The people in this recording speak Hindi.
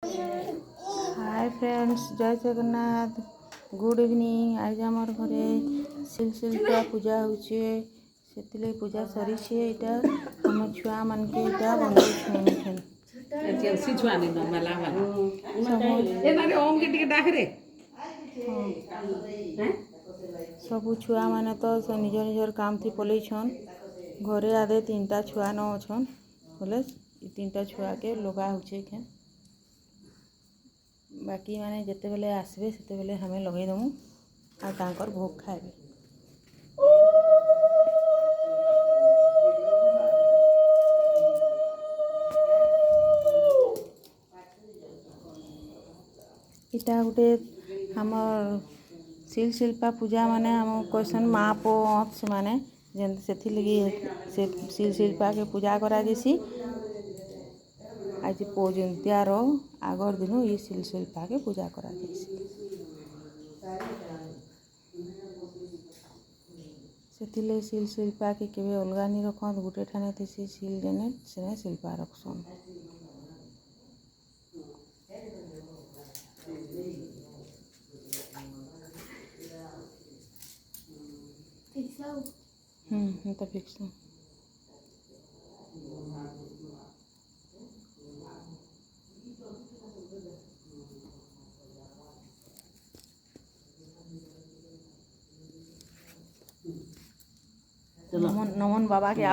हाय फ्रेंड्स, जय जगन्नाथ। Good evening. आज आमर घरे शिल्पा पूजा होचे, से पूजा सरी एटा हम छुआ मन के एटा बनौछन। सबू छुआ माने तो निज निजर काम थी पलैछन। घरे आधे 3टा छुआ न अछन बोले 3टा छुआ के लगा होचे के बाकी माने जिते बेले आसबे सेते बेले हमें लगे दमु आ तांकर भोग खाइबे। इटा गोटे हमर शिल्पा पूजा माने हम क्वेश्चन माँ पो से माने से लगी से शिल्पा के पूजा करा जैसी। आज पौजंतियार आगर दिन ये शिल्पा के पूजा करा से शिल्पा के केवे अलगा नहीं रखन, गोटे ठाने थे शिल जने से शिल्पा रखसन। तो फिक्स नमन बाबा के